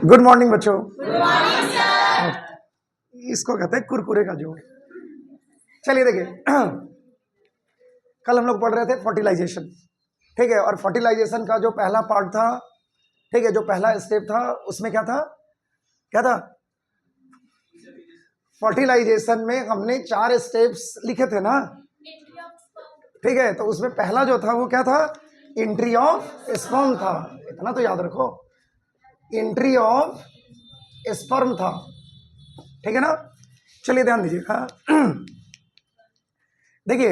Good morning बच्चों। Good morning sir. इसको कहते हैं कुरकुरे का जोड़। चलिए देखिए, कल हम लोग पढ़ रहे थे फर्टिलाइजेशन, ठीक है। और फर्टिलाइजेशन का जो पहला पार्ट था, ठीक है, जो पहला स्टेप था उसमें क्या था, क्या था? फर्टिलाइजेशन में हमने 4 स्टेप्स लिखे थे ना, ठीक है। तो उसमें पहला जो था वो क्या था? एंट्री ऑफ स्पर्म था। इतना तो याद रखो, एंट्री ऑफ स्पर्म था, ठीक है ना। चलिए ध्यान दीजिएगा। देखिए,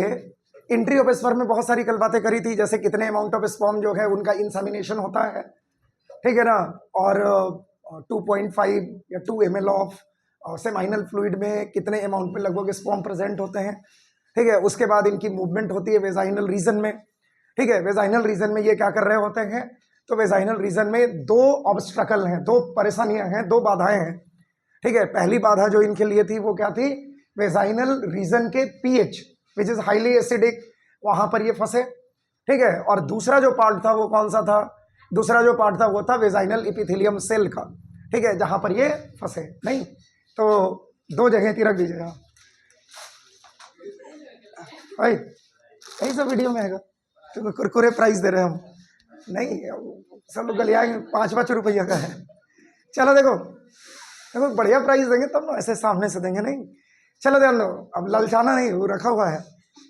एंट्री ऑफ स्पर्म में बहुत सारी कल बातें करी थी, जैसे कितने अमाउंट ऑफ स्पर्म जो है उनका इंसेमिनेशन होता है, ठीक है ना। और 2.5 या 2 ml ऑफ सेमाइनल फ्लूइड में कितने अमाउंट में लगभग स्पर्म प्रेजेंट होते हैं, ठीक है। उसके बाद इनकी मूवमेंट होती है वेजाइनल रीजन में, ठीक है। वेजाइनल रीजन में ये क्या कर रहे होते हैं? तो वेजाइनल रीजन में 2 ऑब्स्ट्रकल हैं, 2 परेशानियां हैं, 2 बाधाएं हैं, ठीक है। पहली बाधा जो इनके लिए थी वो क्या थी? वेजाइनल रीजन के pH which is highly acidic, वहां पर ये फंसे, ठीक है। और दूसरा जो पार्ट था वो कौन सा था? दूसरा जो पार्ट था वो था वेजाइनल एपिथेलियम सेल का, ठीक है, जहां पर ये फंसे नहीं। तो 2 जगह थी, रख दीजिएगा भाई, यही सब वीडियो में आएगा। तो कुरकुरे प्राइस दे रहे हैं हम, नहीं सब लोग गलिया 5-5 रुपया का है। चलो देखो देखो, बढ़िया प्राइस देंगे तब ना, ऐसे सामने से देंगे नहीं। चलो ध्यान दो, अब ललचाना नहीं, वो रखा हुआ है,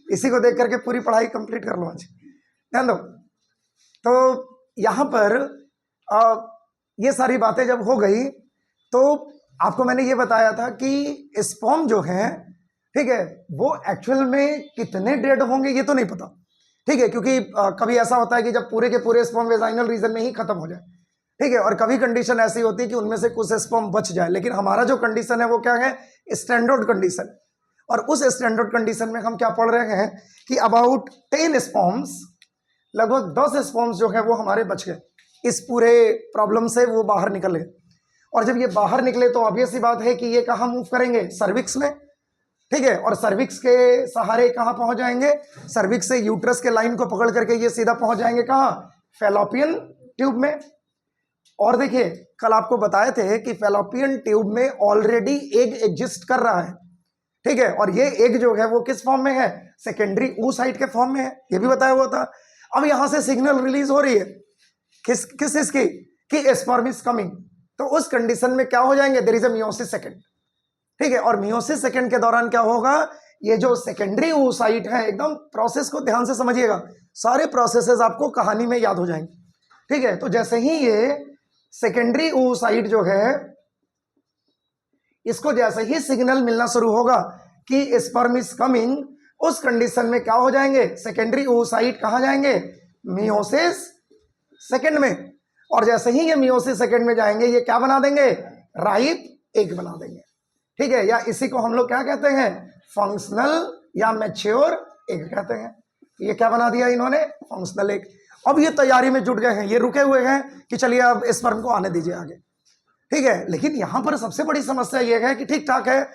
इसी को देख करके पूरी पढ़ाई कंप्लीट कर लो आज। ध्यान दो, तो यहाँ पर ये सारी बातें जब हो गई तो आपको मैंने ये बताया था कि स्पर्म जो है, ठीक है, वो एक्चुअल में कितने डेड होंगे ये तो नहीं पता, ठीक है, क्योंकि कभी ऐसा होता है कि जब पूरे के पूरे स्पर्म वेजाइनल रीजन में ही खत्म हो जाए, ठीक है। और कभी कंडीशन ऐसी होती है कि उनमें से कुछ स्पर्म बच जाए, लेकिन हमारा जो कंडीशन है वो क्या है? Standard condition. और उस स्टैंडर्ड कंडीशन में हम क्या पढ़ रहे हैं कि अबाउट 10 स्पर्म्स, लगभग 10 स्पर्म्स जो है वो हमारे बच गए, इस पूरे प्रॉब्लम से वो बाहर निकले। और जब ये बाहर निकले तो ऑब्वियस सी बात है कि ये कहाँ मूव करेंगे? सर्विक्स में, ठीक है। और सर्विक्स के सहारे कहाँ पहुंच जाएंगे? सर्विक्स से यूट्रस के लाइन को पकड़ करके ये सीधा पहुंच जाएंगे कहाँ? फैलोपियन ट्यूब में। और देखिए, कल आपको बताए थे कि फैलोपियन ट्यूब में ऑलरेडी एग एग्जिस्ट कर रहा है, ठीक है। और ये एग जो है वो किस फॉर्म में है? सेकेंडरी oocyte के फॉर्म में है, ये भी बताया हुआ था। अब यहां से सिग्नल रिलीज हो रही है किस किस इसकी कि स्पर्म इज कमिंग। तो उस कंडीशन में क्या हो जाएंगे? There is a meiosis second, ठीक है। और मियोसिस सेकंड के दौरान क्या होगा? ये जो सेकेंडरी oocyte है, एकदम प्रोसेस को ध्यान से समझिएगा, सारे प्रोसेसेस आपको कहानी में याद हो जाएंगे, ठीक है। तो जैसे ही ये सेकेंडरी oocyte जो है, इसको जैसे ही सिग्नल मिलना शुरू होगा कि स्पर्म इज कमिंग, उस कंडीशन में क्या हो जाएंगे? सेकेंडरी oocyte कहां जाएंगे? मियोसिस सेकंड में। और जैसे ही ये मियोसिस सेकंड में जाएंगे, ये क्या बना देंगे? राइप एग बना देंगे, ठीक है। या इसी को हम लोग क्या कहते हैं? फंक्शनल या मैच्योर एग कहते हैं। ये क्या बना दिया इन्होंने? Functional egg. अब ये तैयारी में जुट गए हैं, ये रुके हुए हैं कि चलिए अब स्पर्म को आने दीजिए आगे, ठीक है। लेकिन यहां पर सबसे बड़ी समस्या यह है कि ठीक ठाक है,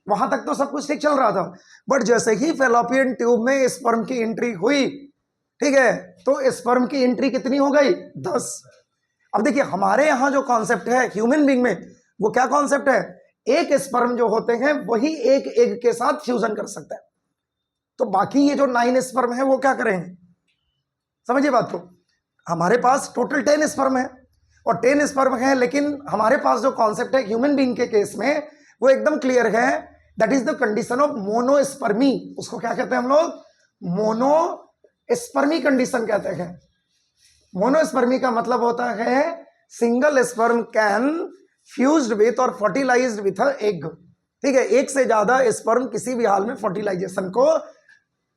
वहां तक तो सब कुछ ठीक चल रहा था, बट जैसे ही फैलोपियन ट्यूब में स्पर्म की एंट्री हुई, ठीक है, तो स्पर्म की एंट्री कितनी हो गई? 10। अब देखिए, हमारे यहां जो कॉन्सेप्ट है ह्यूमन बीइंग में, वो क्या कॉन्सेप्ट है? एक स्पर्म जो होते हैं वही एक एग के साथ फ्यूजन कर सकता है। तो बाकी ये जो 9 स्पर्म है वो क्या करेंगे? समझिए बात को, हमारे पास टोटल 10 स्पर्म है और 10 स्पर्म है, लेकिन हमारे पास जो कॉन्सेप्ट है ह्यूमन बीइंग के केस में वो एकदम क्लियर है। That is the condition of monospermy. उसको क्या कहते हैं हम लोग? मोनोस्पर्मी कंडीशन कहते हैं। मोनोस्पर्मी का मतलब होता है single sperm can fused with और फर्टिलाइज्ड विथ अ एग, ठीक है। एक से ज्यादा स्पर्म किसी भी हाल में फर्टिलाइजेशन को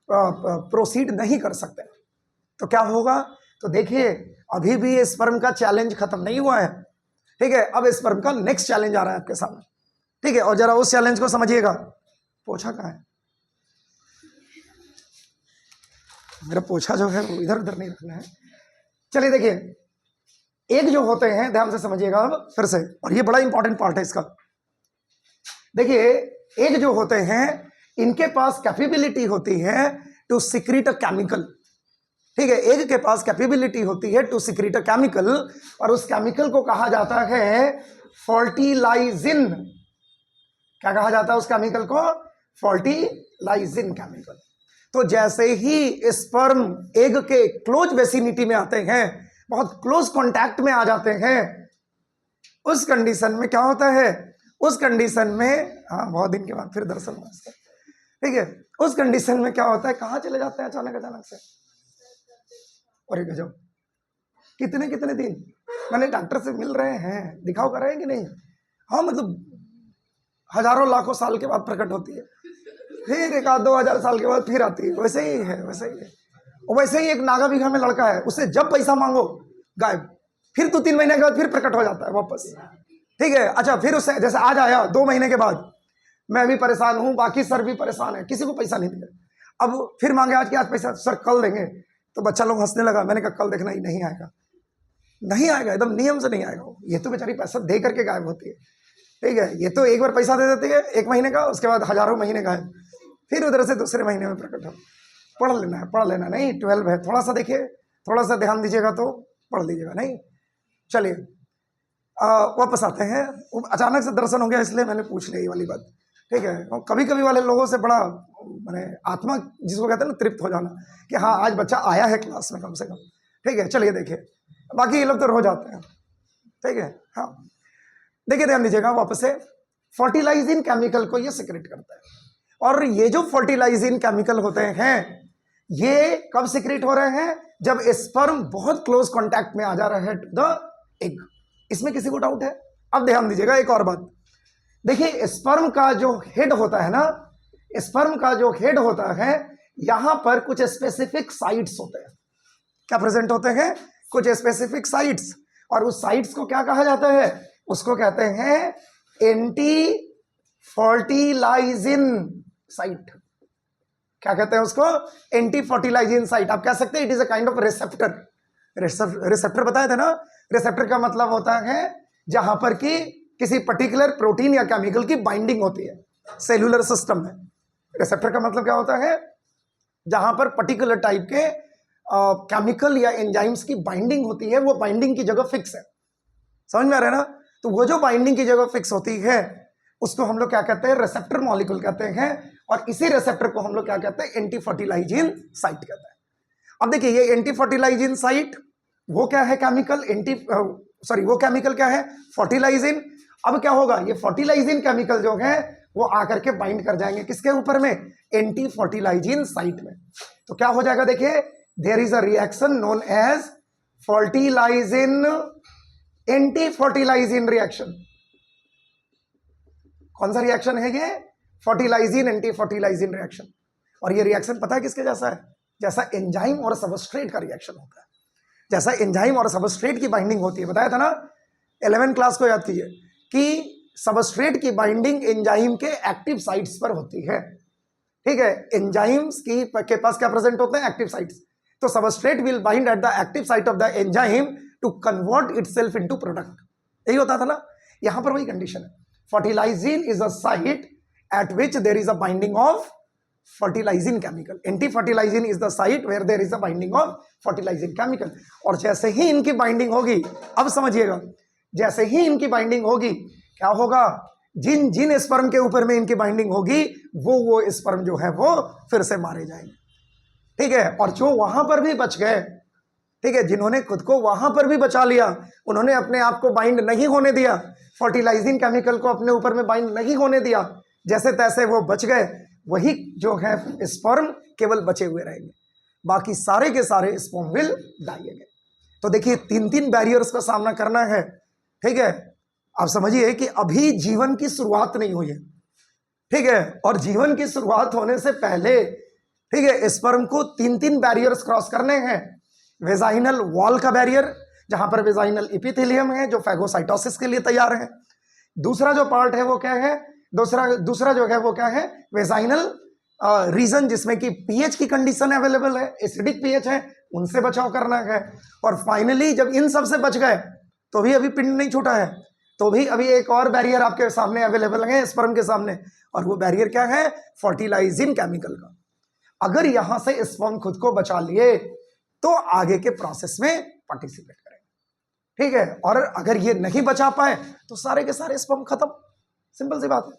प्रोसीड नहीं कर सकते। तो क्या होगा? तो देखिए, अभी भी स्पर्म का चैलेंज खत्म नहीं हुआ है, ठीक है। अब स्पर्म का नेक्स्ट चैलेंज आ रहा है आपके सामने, ठीक है। और जरा उस चैलेंज को समझिएगा। पोछा कहाँ है? मेरा पोछा जो है वो इधर उधर नहीं रखना है। चलिए देखिए, एग जो होते हैं, ध्यान से समझिएगा अब फिर से, और ये बड़ा इंपॉर्टेंट पार्ट है इसका। देखिए, एग जो होते हैं इनके पास कैपेबिलिटी होती है टू सिक्रीट अ केमिकल, ठीक है, एग के पास कैपेबिलिटी होती है टू सिक्रीट अ केमिकल, और उस केमिकल को कहा जाता है फर्टिलाइजिन। क्या कहा जाता है उस केमिकल को? Fertilizin chemical. तो जैसे ही स्पर्म एग के क्लोज वेसिनिटी में आते हैं, बहुत क्लोज कांटेक्ट में आ जाते हैं, उस कंडीशन में क्या होता है? उस कंडीशन में, हाँ बहुत दिन के बाद फिर दर्शन हुआ इसका, ठीक है, उस कंडीशन में क्या होता है? कहाँ चले जाते हैं अचानक से? और गजब, कितने कितने दिन मैंने डॉक्टर से मिल रहे हैं, दिखाओ कर रहे हैं कि नहीं? हाँ मतलब हजारों लाखों साल के बाद प्रकट होती है, फिर 1,000-2,000 साल के बाद फिर आती है। वैसे ही है, वैसे ही है। वैसे ही एक नागा बिघा में लड़का है, उससे जब पैसा मांगो गायब, फिर 2-3 महीने के बाद फिर प्रकट हो जाता है वापस, ठीक है। अच्छा, फिर उससे जैसे आज आया 2 महीने के बाद, मैं भी परेशान हूँ, बाकी सर भी परेशान है, किसी को पैसा नहीं दिया। अब फिर मांगे आज कि आज पैसा, सर कल देंगे, तो बच्चा लोग हंसने लगा। मैंने कहा कल देखना, ही नहीं आएगा, नहीं आएगा, एकदम नियम से नहीं आएगा। ये तो बेचारी पैसा दे करके गायब होती है, ठीक है। ये तो एक बार पैसा दे देती है 1 महीने का, उसके बाद हजारों महीने गायब, फिर उधर से दूसरे महीने में प्रकट हो। पढ़ लेना है, पढ़ लेना, नहीं 12 है, थोड़ा सा देखिए, थोड़ा सा ध्यान दीजिएगा तो पढ़ लीजिएगा। नहीं, चलिए वापस आते हैं। अचानक से दर्शन हो गया इसलिए मैंने पूछ लिया ये वाली बात, ठीक है। और कभी कभी वाले लोगों से बड़ा मैंने आत्मा जिसको कहते हैं ना तृप्त हो जाना, कि हाँ आज बच्चा आया है क्लास में कम से कम, ठीक है। चलिए देखिए, बाकी ये लोग तो रो जाते हैं, ठीक है। हाँ देखिए, ध्यान दीजिएगा वापस से, फर्टिलाइजिंग केमिकल को ये सिक्रेट करता है। और ये जो फर्टिलाइजिंग केमिकल होते हैं, ये कब सिक्रेट हो रहे हैं? जब स्पर्म बहुत क्लोज कांटेक्ट में आ जा रहा है टू द एग। इसमें किसी को डाउट है? अब ध्यान दीजिएगा एक और बात, देखिए स्पर्म का जो हेड होता है ना, स्पर्म का जो हेड होता है, यहां पर कुछ स्पेसिफिक साइट्स होते हैं। क्या प्रेजेंट होते हैं? कुछ स्पेसिफिक साइट्स। और उस साइट्स को क्या कहा जाता है? उसको कहते हैं एंटी फर्टिलाइजिन साइट। क्या कहते हैं उसको? Anti fertilizin site. आप कह सकते हैं it is a kind of receptor. Receptor बताए थे ना, रिसेप्टर का मतलब होता है जहां पर कि किसी पर्टिकुलर प्रोटीन या केमिकल की बाइंडिंग होती है सेलुलर सिस्टम में। रिसेप्टर का मतलब क्या होता है? जहां पर पर्टिकुलर टाइप के केमिकल या एंजाइम्स की बाइंडिंग होती है, वो बाइंडिंग की जगह फिक्स है। समझ में आ रहा है ना? तो वो जो बाइंडिंग की जगह फिक्स होती है उसको हम लोग क्या कहते हैं? रिसेप्टर मॉलिक्यूल कहते हैं। और इसी रिसेप्टर को हम लोग क्या कहते हैं? एंटी फर्टिलाइजिन साइट कहते हैं। अब देखिए, ये एंटी फर्टिलाइजिन साइट वो क्या है? केमिकल वो केमिकल क्या है? फर्टिलाइजिन। अब क्या होगा? ये फर्टिलाइजिन केमिकल जो है वो आकर के बाइंड कर जाएंगे किसके ऊपर में? एंटी फर्टिलाइजिन साइट में। तो क्या हो जाएगा? देखिए, there is a reaction known as fertilizin anti fertilizin reaction. कौन सा रिएक्शन है ये? Fertilizin anti fertilizin reaction. और ये रिएक्शन पता है किसके जैसा है? जैसा एंजाइम और सबस्ट्रेट का रिएक्शन होता है, जैसा एंजाइम और सबस्ट्रेट की बाइंडिंग होती है। बताया था ना 11th क्लास को, याद कीजिए कि सबस्ट्रेट की बाइंडिंग एंजाइम के एक्टिव साइट्स पर होती है, ठीक है। एंजाइम्स के पास क्या प्रेजेंट होते हैं? Active sites. तो substrate will bind at the active site of the enzyme to convert itself into product. यही होता था ना, यहां पर वही कंडीशन है। Fertilizin is a site at which there is a binding of fertilizing chemical. Anti fertilizin is the site where there is a binding of fertilizing chemical. और जैसे ही इनकी बाइंडिंग होगी, अब समझिएगा, जैसे ही इनकी बाइंडिंग होगी क्या होगा? जिन जिन स्पर्म के ऊपर में इनकी बाइंडिंग होगी वो स्पर्म जो है वो फिर से मारे जाएंगे, ठीक है। और जो वहां पर भी बच गए, ठीक है, जिन्होंने खुद को वहां पर भी बचा लिया, उन्होंने अपने आप को बाइंड नहीं होने दिया, फर्टिलाइजिंग केमिकल को अपने ऊपर में बाइंड नहीं होने दिया, जैसे तैसे वो बच गए, वही जो है स्पर्म केवल बचे हुए रहेंगे, बाकी सारे के सारे स्पर्म विल डाई अगेन। तो देखिए 3 बैरियर्स का सामना करना है, ठीक है। आप समझिए कि अभी जीवन की शुरुआत नहीं हुई है, ठीक है। और जीवन की शुरुआत होने से पहले, ठीक है, स्पर्म को 3 बैरियर्स क्रॉस करने हैं। वेजाइनल वॉल का बैरियर, जहां पर वेजाइनल एपिथेलियम है जो फैगोसाइटोसिस के लिए तैयार है। दूसरा जो पार्ट है वो क्या है? दूसरा जो है वो क्या है? वेजाइनल रीजन, जिसमें कि पीएच की कंडीशन अवेलेबल है, एसिडिक पीएच है, उनसे बचाव करना है। और फाइनली जब इन सब से बच गए तो भी अभी पिंड नहीं छूटा है, तो भी अभी एक और बैरियर आपके सामने अवेलेबल है स्पर्म के सामने, और वो बैरियर क्या है? फर्टिलाइजिंग केमिकल का। अगर यहां से स्पर्म खुद को बचा लिए तो आगे के प्रोसेस में पार्टिसिपेट करेंगे। ठीक है, और अगर ये नहीं बचा पाए तो सारे के सारे स्पर्म खत्म, सिंपल सी बात है।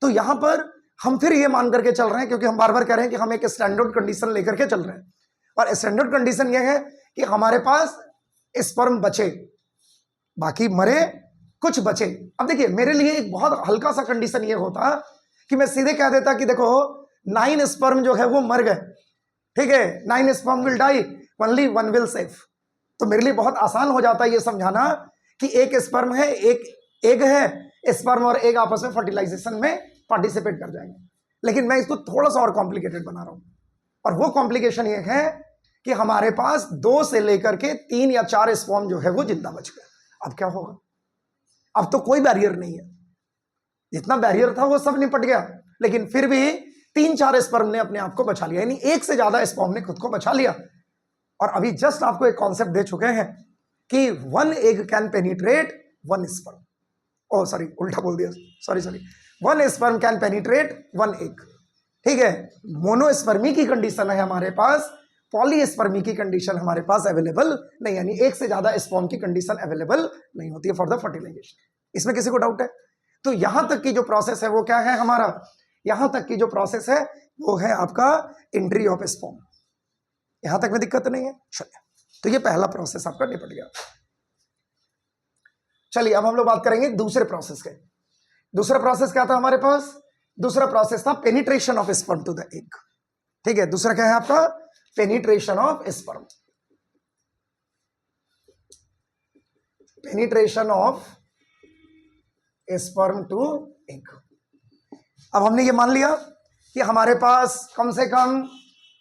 तो यहां पर हम फिर ये मान करके चल रहे हैं, क्योंकि हम बार बार कह रहे हैं कि हम एक स्टैंडर्ड कंडीशन लेकर के चल रहे हैं, और स्टैंडर्ड कंडीशन ये है कि हमारे पास स्पर्म बचे, बाकी मरे, कुछ बचे। अब देखिए, मेरे लिए एक बहुत हल्का सा कंडीशन ये होता कि मैं सीधे कह देता कि देखो 9 स्पर्म जो है वो मर गए, ठीक है, 9 sperm will die, only 1 will save. तो मेरे लिए बहुत आसान हो जाता है ये समझाना कि एक स्पर्म है, एक एग है, स्पर्म और एग आपस में फर्टिलाइजेशन में पार्टिसिपेट कर जाएंगे। लेकिन मैं इसको थोड़ा सा और कॉम्प्लिकेटेड बना रहा हूं, और वो कॉम्प्लिकेशन ये है कि हमारे पास 2 से लेकर के 3 या 4 स्पर्म जो है वो जिंदा बच गए। अब क्या होगा? अब तो कोई बैरियर नहीं है, जितना बैरियर था वो सब निपट गया, लेकिन फिर भी 3-4 स्पर्म ने अपने आप को बचा लिया, यानी एक से ज्यादा स्पर्म ने खुद को बचा लिया। और अभी जस्ट आपको एक कॉन्सेप्ट दे चुके हैं कि 1 egg can penetrate 1 sperm, oh sorry उल्टा बोल दिया, sorry 1 sperm can penetrate 1 egg. ठीक है, मोनोस्पर्मी की कंडीशन है हमारे पास, पॉलीस्पर्मी की कंडीशन हमारे पास अवेलेबल नहीं, यानी एक से ज्यादा स्पर्म की कंडीशन अवेलेबल नहीं होती है फॉर द फर्टिलाइजेशन। इसमें किसी को डाउट है? तो यहां तक की जो प्रोसेस है वो क्या है हमारा, यहां तक की जो प्रोसेस है वो है आपका एंट्री ऑफ स्पर्म। यहां तक में दिक्कत नहीं है? चलिए, तो ये पहला प्रोसेस आपका निपट गया। चलिए, अब हम लोग बात करेंगे दूसरे प्रोसेस के। दूसरा प्रोसेस क्या था हमारे पास? दूसरा प्रोसेस था penetration of sperm to the egg. ठीक है, दूसरा क्या है आपका? Penetration of sperm, penetration of sperm to egg. अब हमने ये मान लिया कि हमारे पास कम से कम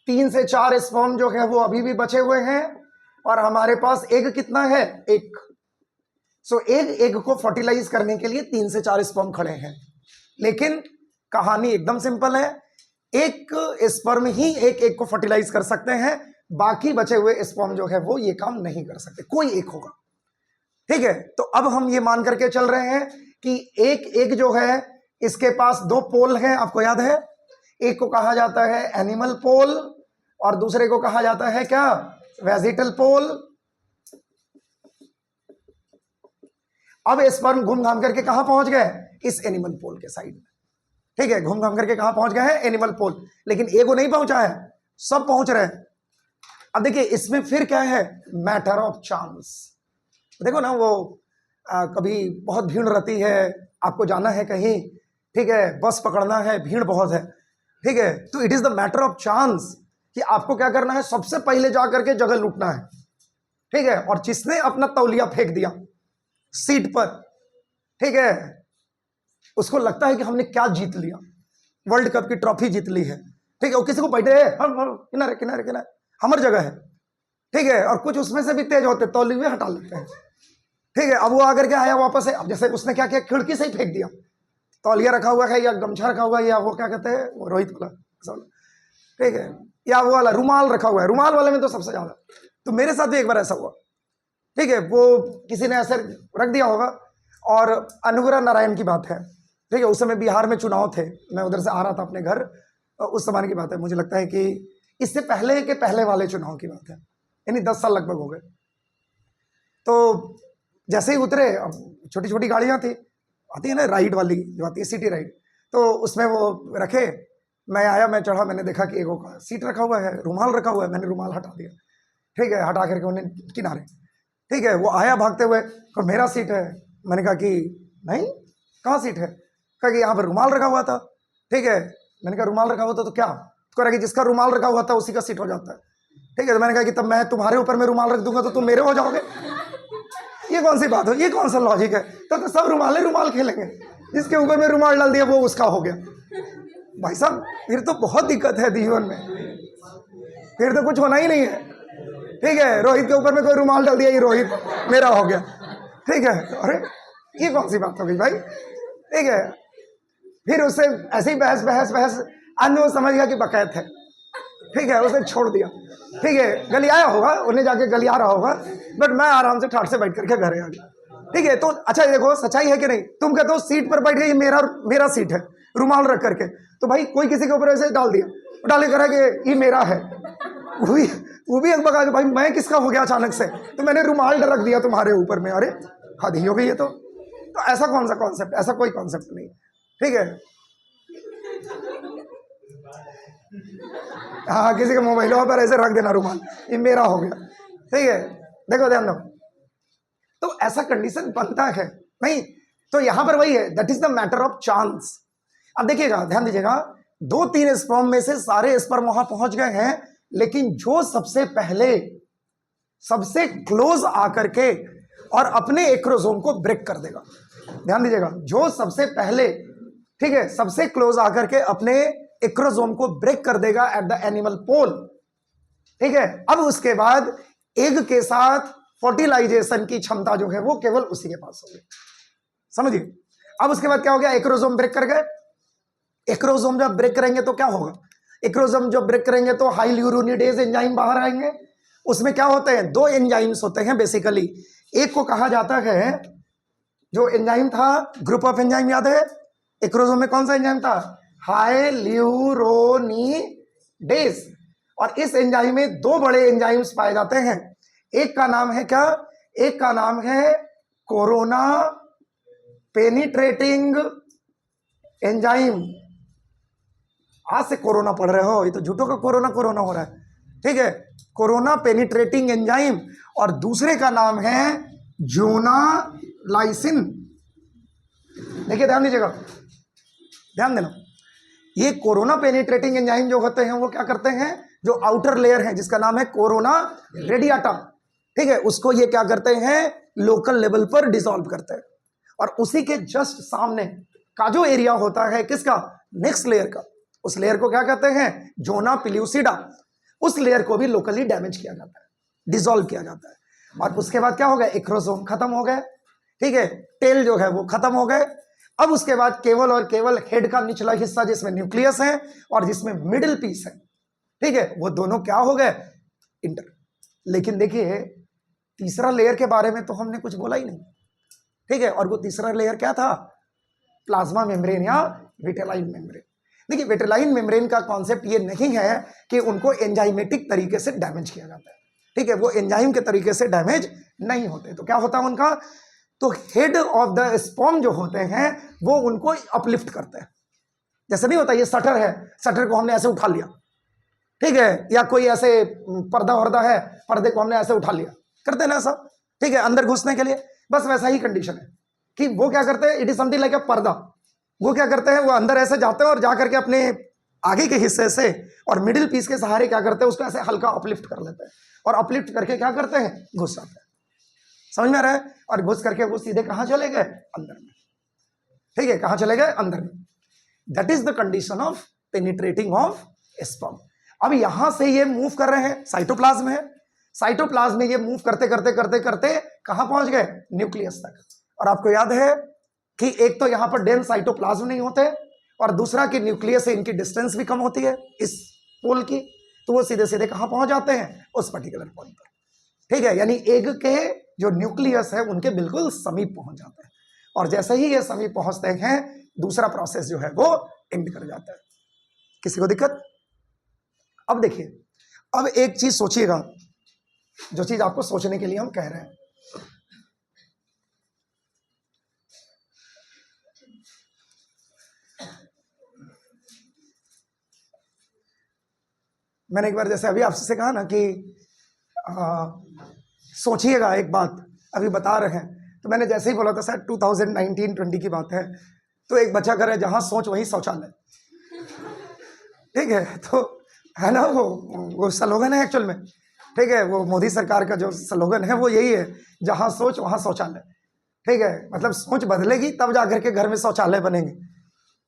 3 से 4 स्पर्म जो है वो अभी भी बचे हुए हैं, और हमारे पास एग कितना है? एक। सो एग को फर्टिलाइज करने के लिए 3 से 4 स्पर्म खड़े हैं, लेकिन कहानी एकदम सिंपल है, एक स्पर्म ही एक एग को फर्टिलाइज कर सकते हैं, बाकी बचे हुए स्पर्म जो है वो ये काम नहीं कर सकते, कोई एक होगा। ठीक है, तो अब हम ये मान करके चल रहे हैं कि एक एग जो है इसके पास 2 पोल हैं, आपको याद है, एक को कहा जाता है एनिमल पोल और दूसरे को कहा जाता है क्या? वेजिटल पोल। अब स्पर्म घूम घाम करके कहां पहुंच गए? इस एनिमल पोल के साइड में। ठीक है, घूम घाम करके कहां पहुंच गए हैं? एनिमल पोल। लेकिन एगो नहीं पहुंचा है, सब पहुंच रहे हैं। अब देखिए, इसमें फिर क्या है? Matter of chance. देखो ना, वो कभी बहुत भीड़ रहती है, आपको जाना है कहीं, ठीक है, बस पकड़ना है, भीड़ बहुत है, ठीक है, तो it is the matter of chance कि आपको क्या करना है, सबसे पहले जाकर के जगह लूटना है। ठीक है, और जिसने अपना तौलिया फेंक दिया सीट पर, ठीक है, उसको लगता है कि हमने क्या जीत लिया, वर्ल्ड कप की ट्रॉफी जीत ली है। ठीक है, वो किसी को बैठे किनारे किनारे किनारे हमारी जगह है, ठीक है, और कुछ उसमें से भी तेज होते तौलिए हटा लेते हैं। ठीक है, अब वो आकर के आया वापस है, अब जैसे उसने क्या किया, खिड़की से ही फेंक दिया, तौलिया रखा हुआ है या गमछा रखा हुआ है या वो क्या कहते हैं वो रोहित वाला, ठीक है, या वो वाला रुमाल रखा हुआ है, रुमाल वाले में तो सबसे ज्यादा। तो मेरे साथ भी एक बार ऐसा हुआ, ठीक है, वो किसी ने ऐसे रख दिया होगा, और अनुग्रह नारायण की बात है, ठीक है, उस समय बिहार में चुनाव थे, मैं उधर से आ रहा था अपने घर, उस समय की बात है, मुझे लगता है कि इससे पहले के पहले वाले चुनाव की बात है, यानी 10 साल लगभग हो गए। तो जैसे ही उतरे, अब छोटी छोटी गाड़ियां थी, आती है ना राइड वाली जो आती है, सिटी राइड, तो उसमें वो रखे, मैं आया, मैं चढ़ा, मैंने देखा कि एगो का सीट रखा हुआ है, रुमाल रखा हुआ है, मैंने रुमाल हटा दिया, ठीक है, हटा करके उन्हें किनारे, ठीक है, वो आया भागते हुए, तो मेरा सीट है, मैंने कहा कि नहीं, कहाँ सीट है? कहा कि यहाँ पर रुमाल रखा हुआ था, ठीक है, मैंने कहा रुमाल रखा हुआ था तो क्या? तो कहा कि जिसका रुमाल रखा हुआ था उसी का सीट हो जाता है, ठीक है, तो मैंने कहा कि तब मैं तुम्हारे ऊपर में रुमाल रख दूंगा तो तुम मेरे हो जाओगे, ये कौन सी बात हो, ये कौन सा लॉजिक है? तो सब रुमाल खेलेंगे, जिसके ऊपर में रुमाल डाल दिया वो उसका हो गया। भाई साहब, फिर तो बहुत दिक्कत है जीवन में, फिर तो कुछ होना ही नहीं है। ठीक है, रोहित के ऊपर में कोई रुमाल डाल दिया, ये रोहित मेरा हो गया, ठीक है, अरे ये कौन सी बात हो गई भाई? ठीक है, फिर उससे ऐसे ही बहस बहस बहस, अन्य वो समझ गया कि बकैत है, ठीक है, उसने छोड़ दिया, ठीक है, गलियाया होगा, उन्हें जाके गलिया रहा होगा, बट मैं आराम से ठाट से बैठ करके घर आ गया। ठीक है, तो अच्छा देखो सच्चाई है कि नहीं, तुम कहते हो सीट पर बैठ गए, ये मेरा सीट है, रुमाल रख करके, तो भाई कोई किसी के ऊपर ऐसे डाल दिया, डाले करा कि ये मेरा है, वो भी अकबका के भाई मैं किसका हो गया अचानक से, तो मैंने रुमाल रख दिया तुम्हारे ऊपर में, अरे हद ही हो गई ये तो ऐसा कौन सा कॉन्सेप्ट, ऐसा कोई कॉन्सेप्ट नहीं, ठीक है। हाँ किसी के मोबाइलों पर ऐसे रख देना रुमाल, ये मेरा हो गया, ठीक है। देखो ध्यान दो, तो ऐसा कंडीशन बनता है नहीं, तो यहां पर वही है, that is the matter of chance. अब देखिएगा, ध्यान दीजिएगा, 2-3 स्पर्म में से सारे स्पर्म वहां पहुंच गए हैं, लेकिन जो सबसे पहले सबसे क्लोज आकर के और अपने एक्रोसोम को ब्रेक कर देगा, ध्यान दीजिएगा, जो सबसे पहले, ठीक है, सबसे क्लोज आकर के अपने एक्रोसोम को ब्रेक कर देगा एट द एनिमल पोल, ठीक है। अब उसके बाद एग के साथ फर्टिलाइजेशन की क्षमता जो है वो केवल उसी के पास होगी, समझिए। अब उसके बाद क्या हो गया, एक्रोसोम ब्रेक कर गए। एक्रोसोम जब ब्रेक करेंगे तो क्या होगा, एक्रोसोम जब ब्रेक करेंगे तो हाइल्यूरोनिडेज एंजाइम बाहर आएंगे। उसमें क्या होते हैं, 2 एंजाइम्स होते हैं बेसिकली। एक को कहा जाता है, जो एंजाइम था, ग्रुप ऑफ एंजाइम याद है, एक्रोसोम में कौन सा एंजाइम था, हाइल्यूरोनिडेज। और इस एंजाइम में 2 बड़े एंजाइम्स पाए जाते हैं। एक का नाम है क्या, एक का नाम है कोरोना पेनिट्रेटिंग एंजाइम। आज से कोरोना पढ़ रहे हो, ये तो झूठों का कोरोना कोरोना हो रहा है, ठीक है, कोरोना पेनिट्रेटिंग एंजाइम। और दूसरे का नाम है जोनालाइसिन। देखिए ध्यान दीजिएगा, ध्यान देना, ये कोरोना पेनिट्रेटिंग एंजाइम जो होते हैं वो क्या करते हैं, जो आउटर लेयर है जिसका नाम है कोरोना रेडिएटा, ठीक है, उसको ये क्या करते हैं, लोकल लेवल पर डिसॉल्व करते हैं। और उसी के जस्ट सामने का जो एरिया होता है किसका, नेक्स्ट लेयर का, उस लेयर को क्या कहते हैं, जोना पिल्यूसिडा। उस लेयर को भी लोकली डैमेज किया जाता है, डिसॉल्व किया जाता है। और उसके बाद क्या हो गया, एक्रोसोम खत्म हो गए, ठीक है, टेल जो है वो खत्म हो गए। अब उसके बाद केवल और केवल हेड का निचला हिस्सा जिसमें न्यूक्लियस है और जिसमें मिडिल पीस है, ठीक है, वो दोनों क्या हो गए, इंटर। लेकिन देखिए तीसरा लेयर के बारे में तो हमने कुछ बोला ही नहीं, ठीक है। और वो तीसरा लेयर क्या था, प्लाज्मा मेम्ब्रेन या विटेलाइन मेम्ब्रेन। देखिए विटेलाइन मेम्ब्रेन का कॉन्सेप्ट ये नहीं है कि उनको एंजाइमेटिक तरीके से डैमेज किया जाता है, ठीक है, वो एंजाइम के तरीके से डैमेज नहीं होते। तो क्या होता है उनका, तो हेड ऑफ द स्पर्म जो होते हैं वो उनको अपलिफ्ट करते हैं। जैसे नहीं होता, ये शटर है, शटर को हमने ऐसे उठा लिया, ठीक है, या कोई ऐसे पर्दा वर्दा है, पर्दे को हमने ऐसे उठा लिया, करते हैं ना ऐसा, ठीक है, अंदर घुसने के लिए। बस वैसा ही कंडीशन है कि वो क्या करते हैं, इट इज समथिंग लाइक अ पर्दा। वो क्या करते हैं, वो अंदर ऐसे जाते हैं और जाकर के अपने आगे के हिस्से से और मिडिल पीस के सहारे क्या करते हैं, उसको ऐसे हल्का अपलिफ्ट कर लेते हैं और अपलिफ्ट करके क्या करते हैं, घुस जाते हैं, समझ में आ रहा है। और घुस करके वो सीधे कहां चले गए, अंदर में, ठीक है, कहां चले गए, अंदर में। That is the condition of penetrating of sperm. अब यहां से ये मूव कर रहे हैं, साइटोप्लाज्म है, साइटोप्लाज्म में ये मूव करते करते करते करते कहां पहुंच गए, न्यूक्लियस तक। और आपको याद है कि एक तो यहां पर डेंस साइटोप्लाज्म नहीं होते और दूसरा कि न्यूक्लियस से इनकी डिस्टेंस भी कम होती है इस पोल की, तो वो सीधे सीधे कहां पहुंच जाते हैं, उस पर्टिकुलर पॉइंट पर, ठीक है। यानी एग के जो न्यूक्लियस है उनके बिल्कुल समीप पहुंच जाते हैं। और जैसे ही ये समीप पहुंचते हैं दूसरा प्रोसेस जो है वो एंड कर जाता है। किसी को दिक्कत? अब देखिए, अब एक चीज सोचिएगा, जो चीज आपको सोचने के लिए हम कह रहे हैं। मैंने एक बार जैसे अभी आपसे कहा ना कि सोचिएगा एक बात, अभी बता रहे हैं, तो मैंने जैसे ही बोला था सर 2019-20 की बात है, तो एक बच्चा करे जहां सोच वहीं शौचालय, ठीक है, तो है ना, वो स्लोगन है एक्चुअल में, ठीक है, वो मोदी सरकार का जो स्लोगन है वो यही है, जहां सोच वहां शौचालय, ठीक है। मतलब सोच बदलेगी तब जाकर के घर में शौचालय बनेंगे।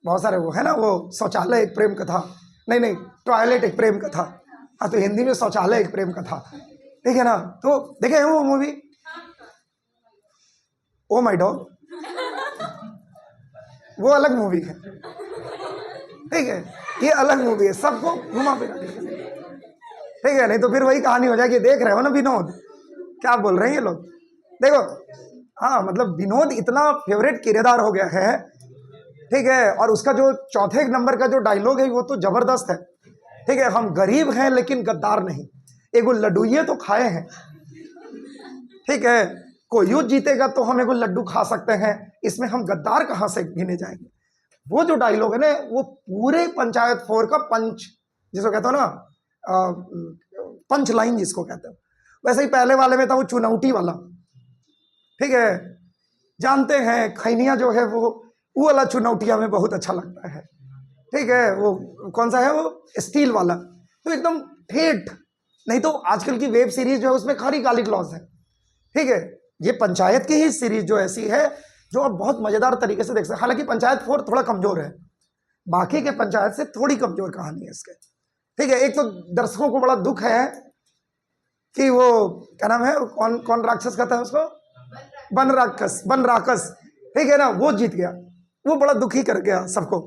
बहुत सारे वो है ना, वो शौचालय एक प्रेम कथा, नहीं टॉयलेट एक प्रेम कथा, हाँ, तो हिंदी में शौचालय एक प्रेम कथा, ठीक है ना। तो देखे वो मूवी ओ माय डॉग, वो अलग मूवी है, ठीक है, ये अलग मूवी है, सबको घुमा फिरा, ठीक है। नहीं तो फिर वही कहानी हो जाएगी, देख रहे हो ना विनोद, क्या बोल रहे हैं ये लोग, देखो, हाँ, मतलब विनोद इतना फेवरेट किरदार हो गया है, ठीक है। और उसका जो चौथे नंबर का जो डायलॉग है वो तो जबरदस्त है, ठीक है, हम गरीब हैं लेकिन गद्दार नहीं, एगो लड्डूये तो खाए हैं, ठीक है, कोई जीतेगा तो हम एगो लड्डू खा सकते हैं, इसमें हम गद्दार कहां से गिने जाएंगे। वो जो डायलॉग है ना, वो पूरे पंचायत 4 का पंच, जिसको कहते हो ना पंच लाइन जिसको कहते हो, वैसे ही पहले वाले में था वो चुनौती वाला, ठीक है। जानते हैं खैनिया जो है वो वाला चुनौतिया में बहुत अच्छा लगता है, ठीक है। वो कौन सा है, वो स्टील वाला, तो एकदम ठेठ। नहीं तो आजकल की वेब सीरीज जो है उसमें खाली गाली ग्लॉस है, ठीक है। ये पंचायत की ही सीरीज जो ऐसी है जो आप बहुत मजेदार तरीके से देख सकते हैं। हालांकि पंचायत 4 थोड़ा कमजोर है, बाकी के पंचायत से थोड़ी कमजोर कहानी है इसके, ठीक है। एक तो दर्शकों को बड़ा दुख है कि वो क्या नाम है, कौन कौन राक्षस कहता है उसको, बन राक्षस, ठीक है ना, वो जीत गया, वो बड़ा दुखी कर गया सबको,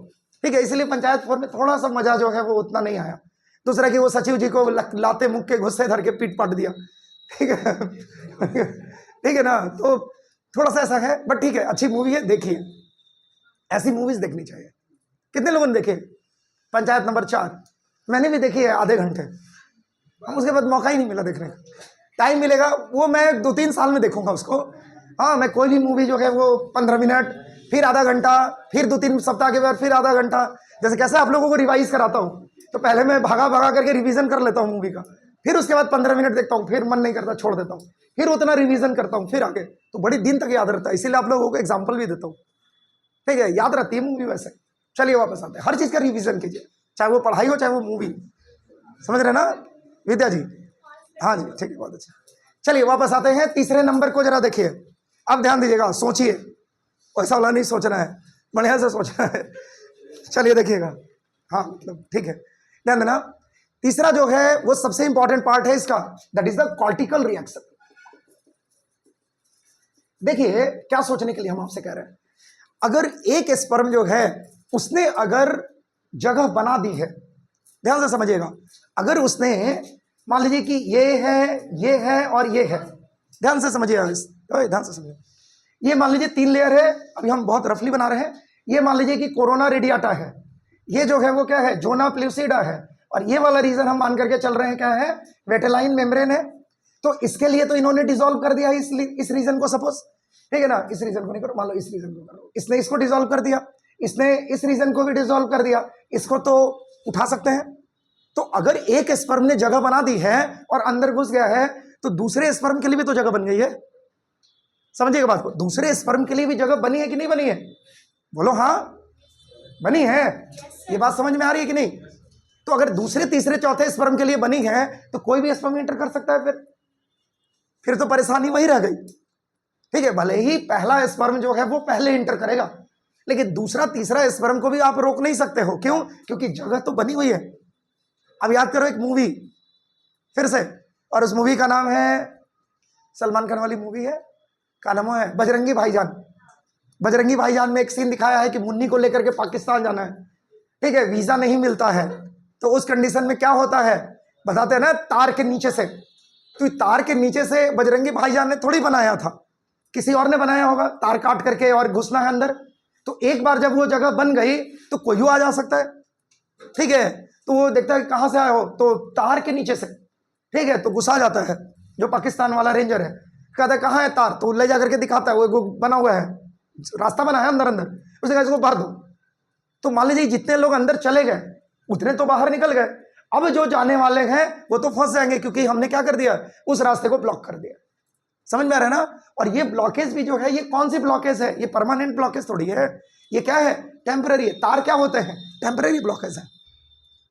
ठीक है। इसलिए पंचायत 4 में थोड़ा सा मजा जो है वो उतना नहीं आया। दूसरा कि वो सचिव जी को लाते मुख के गुस्से धर के पीट पाट दिया, ठीक है, ठीक है ना, तो थोड़ा सा ऐसा है, बट ठीक है, अच्छी मूवी है, देखिए, ऐसी मूवीज देखनी चाहिए। कितने लोगों ने देखे पंचायत नंबर 4? मैंने भी देखी है, आधे घंटे, हम उसके बाद मौका ही नहीं मिला देखने का। टाइम मिलेगा वो मैं 2-3 साल में देखूंगा उसको। हाँ, मैं कोई भी मूवी जो है वो 15 मिनट, फिर आधा घंटा, फिर 2-3 सप्ताह के बाद फिर आधा घंटा, जैसे कैसे आप लोगों को रिवाइज कराता हूँ, तो पहले मैं भागा करके रिवीजन कर लेता हूँ मूवी का, फिर उसके बाद 15 मिनट देखता हूँ, फिर मन नहीं करता छोड़ देता हूँ, फिर उतना रिवीजन करता हूँ, फिर आगे, तो बड़ी दिन तक याद रहता है। इसीलिए आप लोगों को एग्जाम्पल भी देता हूँ, ठीक है, याद रहती है मूवी वैसे। चलिए वापस आते हैं, हर चीज़ का रिवीजन कीजिए, चाहे वो पढ़ाई हो चाहे वो मूवी, समझ रहे ना विद्या जी? हाँ जी, ठीक है, बहुत अच्छा। चलिए वापस आते हैं, तीसरे नंबर को जरा देखिए, अब ध्यान दीजिएगा, सोचिए, ऐसा वाला नहीं सोचना है, बढ़िया से सोचना है। चलिए देखिएगा, हाँ मतलब ठीक है, ध्यान देना। तीसरा जो है वो सबसे इंपॉर्टेंट पार्ट है इसका, that is the cortical reaction. देखिए क्या सोचने के लिए हम आपसे कह रहे हैं, अगर एक स्पर्म जो है उसने अगर जगह बना दी है, ध्यान से समझिएगा, अगर उसने मान लीजिए कि ये है और ये है, ध्यान से समझिएगा, ध्यान से समझिए, ये मान लीजिए 3 लेयर है, अभी हम बहुत रफली बना रहे हैं। ये मान लीजिए कि कोरोना रेडियाटा है, ये जो है वो क्या है, जोना प्लूसिडा है, और ये वाला रीजन हम मान करके चल रहे हैं क्या है, वेटेलाइन मेम्ब्रेन है। तो इसके लिए तो इन्होंने डिसॉल्व कर दिया इस रीजन को, सपोज, ठीक है ना, इस रीजन को नहीं करो, मान लो इस रीजन को करो, इसने इसको डिसॉल्व कर दिया, इसने इस रीजन को भी डिसॉल्व कर दिया, इसको तो उठा सकते हैं। तो अगर एक स्पर्म ने जगह बना दी है और अंदर घुस गया है, तो दूसरे स्पर्म के लिए भी तो जगह बन गई है। समझिएगा बात को, दूसरे स्पर्म के लिए भी जगह बनी है कि नहीं बनी है? बोलो हाँ, बनी है। ये बात समझ में आ रही है कि नहीं? तो अगर दूसरे तीसरे चौथे स्पर्म के लिए बनी है तो कोई भी स्पर्म इंटर कर सकता है, फिर तो परेशानी वही रह गई, ठीक है। भले ही पहला स्पर्म जो है वो पहले इंटर करेगा, लेकिन दूसरा तीसरा स्पर्म को भी आप रोक नहीं सकते हो। क्यों? क्योंकि जगह तो बनी हुई है। अब याद करो एक मूवी फिर से, और उस मूवी का नाम है, सलमान खान वाली मूवी है, क्या नाम है, बजरंगी भाईजान। बजरंगी भाईजान में एक सीन दिखाया है कि मुन्नी को लेकर के पाकिस्तान जाना है, ठीक है, वीजा नहीं मिलता है, तो उस कंडीशन में क्या होता है बताते हैं ना, तार के नीचे से। तो तार के नीचे से बजरंगी भाईजान ने थोड़ी बनाया था, किसी और ने बनाया होगा, तार काट करके और घुसना है अंदर। तो एक बार जब वो जगह बन गई तो कोई आ जा सकता है, ठीक है। तो वो देखता है कहां से आए हो, तो तार के नीचे से, ठीक है, तो घुसा जाता है। जो पाकिस्तान वाला रेंजर है कहता है कहाँ है तार, तो ले जाकर के दिखाता है, वो बना हुआ है, रास्ता बना है अंदर अंदर, उसने कहा इसको भर दो। तो मान लीजिए जितने लोग अंदर चले गए उतने तो बाहर निकल गए, अब जो जाने वाले हैं वो तो फंस जाएंगे, क्योंकि हमने क्या कर दिया, उस रास्ते को ब्लॉक कर दिया। समझ में आ रहा है ना? और ये ब्लॉकेज भी जो है, ये कौन सी ब्लॉकेज है, ये परमानेंट ब्लॉकेज थोड़ी है, ये क्या है, टेम्पररी है। तार क्या होते हैं, टेम्पररी ब्लॉकेज है।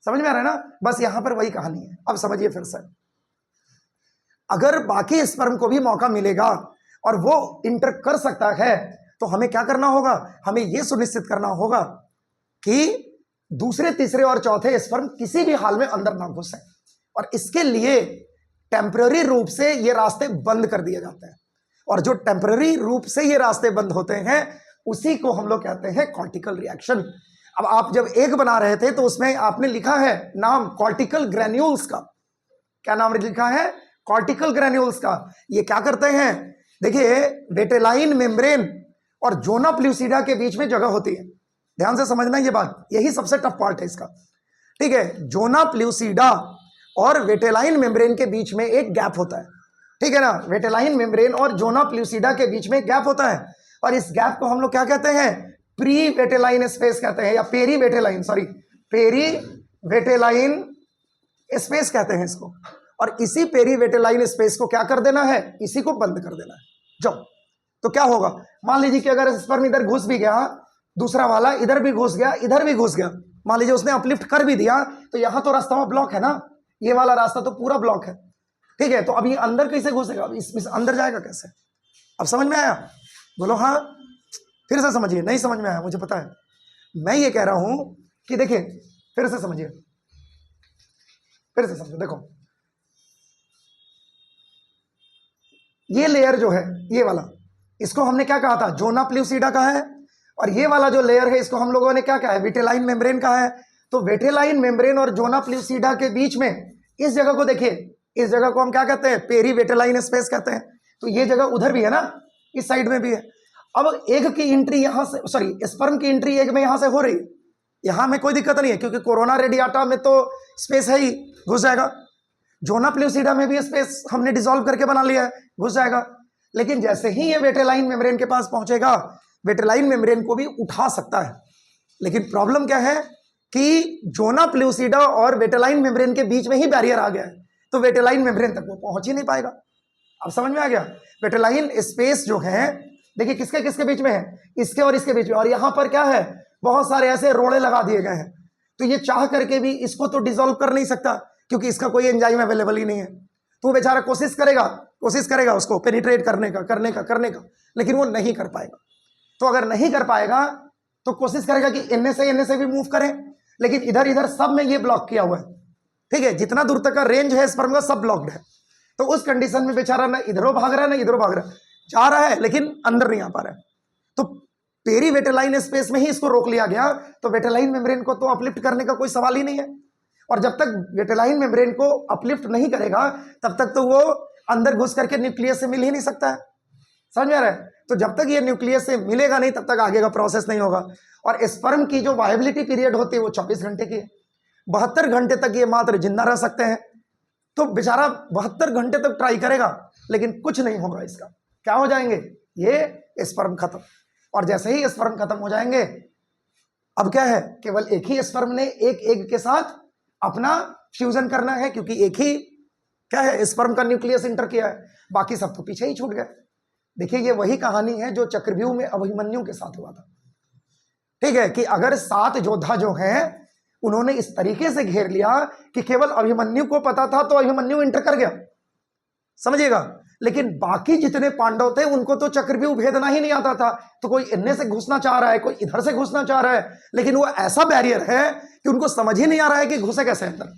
समझ में आ रहा है ना? बस यहां पर वही कहानी है। अब समझिए फिर से, अगर बाकी स्पर्म को भी मौका मिलेगा और वो इंटर कर सकता है, तो हमें क्या करना होगा, हमें यह सुनिश्चित करना होगा कि दूसरे तीसरे और चौथे स्पर्म किसी भी हाल में अंदर ना घुसे, और इसके लिए टेम्पररी रूप से ये रास्ते बंद कर दिए जाते हैं। और जो टेम्पररी रूप से ये रास्ते बंद होते हैं उसी को हम लोग कहते हैं कॉर्टिकल रिएक्शन। अब आप जब एक बना रहे थे तो उसमें आपने लिखा है नाम कॉर्टिकल ग्रैन्यूल्स का, क्या नाम लिखा है, कॉर्टिकल ग्रैन्यूल्स का। ये क्या करते हैं, देखिए वेटेलाइन मेम्ब्रेन और जोना प्लूसिडा के बीच में जगह होती है, ध्यान से समझना ये बात, यही सबसे टफ पार्ट है इसका, ठीक है। जोना प्लूसिडा और वेटेलाइन मेम्ब्रेन के बीच में एक गैप होता है, ठीक है ना। वेटेलाइन मेम्ब्रेन और जोना प्लूसिडा के बीच में एक गैप होता है, और इस गैप को हम लोग क्या कहते हैं, प्री वेटेलाइन स्पेस कहते हैं, या पेरी वेटेलाइन, सॉरी पेरी वेटेलाइन स्पेस कहते हैं इसको। और इसी पेरी वेटेलाइन स्पेस को क्या कर देना है, इसी को बंद कर देना है। जाओ, तो क्या होगा, मान लीजिए कि अगर स्पर्म इधर घुस भी गया, दूसरा वाला इधर भी घुस गया, इधर भी घुस गया, मान लीजिए उसने अपलिफ्ट कर भी दिया, तो यहां तो रास्ता ब्लॉक है ना, ये वाला रास्ता तो पूरा ब्लॉक है, ठीक है। तो अब ये अंदर कैसे घुसेगा, इस अंदर जाएगा कैसे? अब समझ में आया? बोलो हाँ। फिर से समझिए, नहीं समझ में आया मुझे पता है, मैं ये कह रहा हूं कि देखिए, फिर से समझिए, फिर से समझो। देखो ये लेयर जो है, ये वाला, इसको हमने क्या कहा था, जोना प्लूसिडा का है, और ये वाला जो लेयर है इसको हम लोगों ने क्या कहा है, वेटेलाइन मेम्ब्रेन का है। तो वेटेलाइन मेम्ब्रेन और जोना प्लूसिडा के बीच में इस जगह को देखिए, इस जगह को हम क्या कहते हैं, पेरी वेटेलाइन स्पेस कहते हैं। तो ये जगह उधर भी है ना, इस साइड में भी है। अब एग की एंट्री यहां से, सॉरी स्पर्म की एंट्री एग में यहां से हो रही है, यहां में कोई दिक्कत नहीं है, क्योंकि कोरोना रेडियाटा में तो स्पेस है ही, घुस जाएगा। जोना प्लूसिडा में भी स्पेस हमने डिसॉल्व करके बना लिया है, घुस जाएगा। लेकिन जैसे ही ये वेटेलाइन मेम्ब्रेन के पास पहुंचेगा, वेटेलाइन मेम्ब्रेन को भी उठा सकता है। लेकिन प्रॉब्लम क्या है कि जोना प्लूसिडा और वेटेलाइन मेम्ब्रेन के बीच में ही बैरियर आ गया है, तो वेटेलाइन मेम्ब्रेन तक वो पहुंच ही नहीं पाएगा। अब समझ में आ गया? वेटेलाइन स्पेस जो है, देखिए किसके किसके बीच में है, इसके और इसके बीच में, और यहां पर क्या है, बहुत सारे ऐसे रोड़े लगा दिए गए हैं। तो ये चाह करके भी इसको तो डिसॉल्व कर नहीं सकता, क्योंकि इसका कोई एंजाइम अवेलेबल ही नहीं है। तो वो बेचारा कोशिश करेगा उसको पेनिट्रेट करने का, लेकिन वो नहीं कर पाएगा। तो अगर नहीं कर पाएगा तो कोशिश करेगा कि इनने से भी मूव करें, लेकिन इधर इधर सब में ये ब्लॉक किया हुआ है, ठीक है। जितना दूर तक का रेंज है स्पर्म का सब ब्लॉक्ड है। तो उस कंडीशन में बेचारा ना इधरों भाग रहा है ना इधरों भाग रहा है, जा रहा है लेकिन अंदर नहीं आ पा रहा है। तो पेरी वेटेलाइन स्पेस में ही इसको रोक लिया गया। तो वेटेलाइन मेम्ब्रेन को तो अपलिफ्ट करने का कोई सवाल ही नहीं है, और जब तक वेटेलाइन मेम्ब्रेन को अपलिफ्ट नहीं करेगा तब तक तो वो अंदर घुस करके न्यूक्लियस से मिल ही नहीं सकता है। समझ में आ रहा है? तो जब तक ये न्यूक्लियस से मिलेगा नहीं तब तक आगे का प्रोसेस नहीं होगा। और स्पर्म की जो वायबिलिटी पीरियड होती है वो 24 घंटे की है। 72 घंटे तक ये मात्र जिंदा रह सकते हैं। तो बेचारा 72 घंटे तक ट्राई करेगा, लेकिन कुछ नहीं होगा इसका। क्या हो जाएंगे, ये स्पर्म खत्म। और जैसे ही स्पर्म खत्म हो जाएंगे, अब क्या है, केवल एक ही स्पर्म ने एक एग के साथ अपना फ्यूजन करना है, क्योंकि एक ही क्या है, स्पर्म का न्यूक्लियस इंटर किया है, बाकी सब तो पीछे ही छूट गए। देखिए ये वही कहानी है जो चक्रव्यूह में अभिमन्यु के साथ हुआ था, ठीक है। कि अगर 7 योद्धा जो हैं उन्होंने इस तरीके से घेर लिया कि केवल अभिमन्यु को पता था, तो अभिमन्यु इंटर कर गया, समझिएगा। लेकिन बाकी जितने पांडव थे उनको तो चक्रव्यूह भेदना ही नहीं आता था। तो कोई इनने से घुसना चाह रहा है, कोई इधर से घुसना चाह रहा है, लेकिन वो ऐसा बैरियर है कि उनको समझ ही नहीं आ रहा है कि घुसे कैसे अंदर।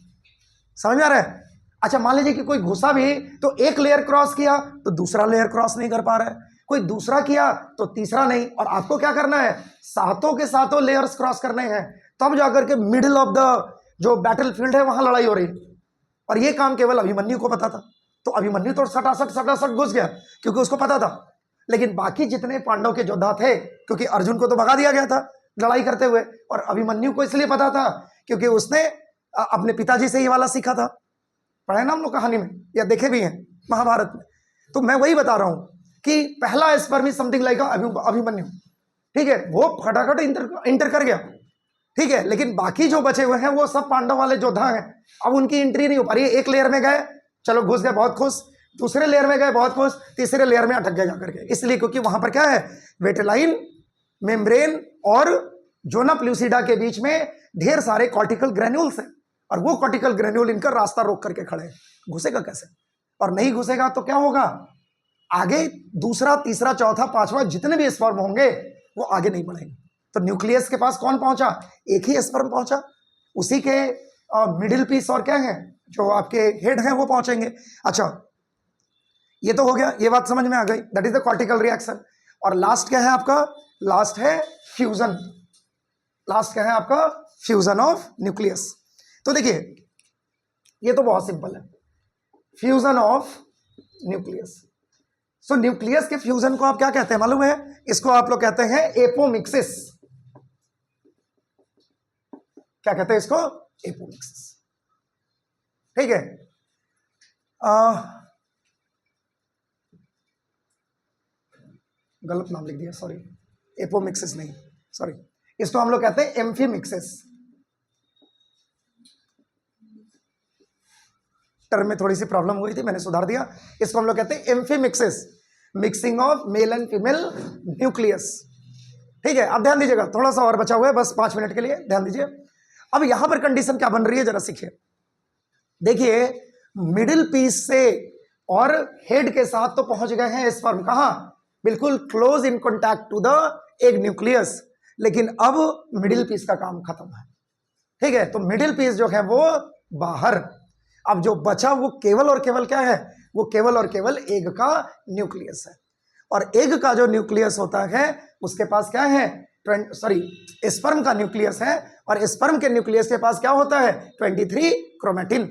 समझ में आ रहा है? अच्छा मान लीजिए कि कोई घुसा भी तो एक लेयर क्रॉस किया तो दूसरा लेयर क्रॉस नहीं कर पा रहा है, कोई दूसरा किया तो तीसरा नहीं। और आपको क्या करना है, सातों के सातों लेयर्स क्रॉस करने हैं, तब जाकर के मिडिल ऑफ द जो बैटलफील्ड है वहां लड़ाई हो रही। और ये काम केवल अभिमन्यु को पता था। तो अभिमन्यु तो सटासट घुस गया क्योंकि उसको पता था। लेकिन बाकी जितने पांडव के योद्धा थे, क्योंकि अर्जुन को तो भगा दिया गया था लड़ाई करते हुए, और अभिमन्यु को इसलिए पता था क्योंकि उसने अपने पिताजी से ये वाला सीखा था। पढ़े ना हम लोग कहानी में, या देखे भी हैं महाभारत में। तो मैं वही बता रहा हूं कि पहला sperm is something like Abhimanyu, ठीक है। वो फटाफट इंटर कर गया, ठीक है। लेकिन बाकी जो बचे हुए हैं वो सब पांडव वाले योद्धा हैं। अब उनकी एंट्री नहीं हो पा रही है। एक लेयर में गए, चलो घुस गए, बहुत खुश। दूसरे लेयर में गए, बहुत खुश। तीसरे लेयर में अटक गए जाकर के, इसलिए क्योंकि वहां पर क्या है, वेटेलाइन मेम्ब्रेन और जोना प्लूसिडा के बीच में ढेर सारे कॉर्टिकल ग्रेन्यूल्स हैं, और वो कॉर्टिकल ग्रेन्यूल इनका रास्ता रोक करके खड़े हैं। घुसेगा कैसे? और नहीं घुसेगा तो क्या होगा, आगे दूसरा, तीसरा, चौथा, पांचवा जितने भी स्पर्म होंगे वो आगे नहीं बढ़ेंगे। तो न्यूक्लियस के पास कौन पहुंचा, एक ही स्पर्म पहुंचा, उसी के मिडिल पीस और क्या है जो आपके हेड हैं वो पहुंचेंगे। अच्छा ये तो हो गया, ये बात समझ में आ गई, that is the cortical reaction. और लास्ट क्या है आपका, लास्ट है फ्यूजन। लास्ट क्या है आपका, फ्यूजन ऑफ न्यूक्लियस। तो देखिए ये तो बहुत सिंपल है, fusion of nucleus. So nucleus के फ्यूजन को आप क्या कहते हैं मालूम है, इसको आप लोग कहते हैं एपोमिक्सिस। क्या कहते हैं इसको, एपोमिक्सिस। ठीक है। गलत नाम लिख दिया, सॉरी, एपोमिक्सिस नहीं, सॉरी, इसको हम लोग कहते हैं एम्फीमिक्सिस। टर्म में थोड़ी सी प्रॉब्लम हुई थी, मैंने सुधार दिया। इसको हम लोग कहते हैं amphimixis, mixing of male and female nucleus. ठीक है, अब ध्यान दीजिएगा, थोड़ा सा और बचा हुआ है, बस 5 मिनट के लिए ध्यान दीजिए। अब यहां पर कंडीशन क्या बन रही है, जरा सीखिए। देखिए, मिडिल पीस से और हेड के साथ तो पहुंच गए हैं स्पर्म, कहां, बिल्कुल close in contact to the egg nucleus, लेकिन अब मिडिल पीस का काम खत्म है। ठीक है, तो मिडिल पीस जो है वो बाहर, अब जो बचा वो केवल और केवल क्या है, वो केवल और केवल एग का न्यूक्लियस है। और एग का जो न्यूक्लियस होता है उसके पास क्या है, स्पर्म का न्यूक्लियस है, और स्पर्म के न्यूक्लियस के पास क्या होता है, 23 क्रोमेटिन।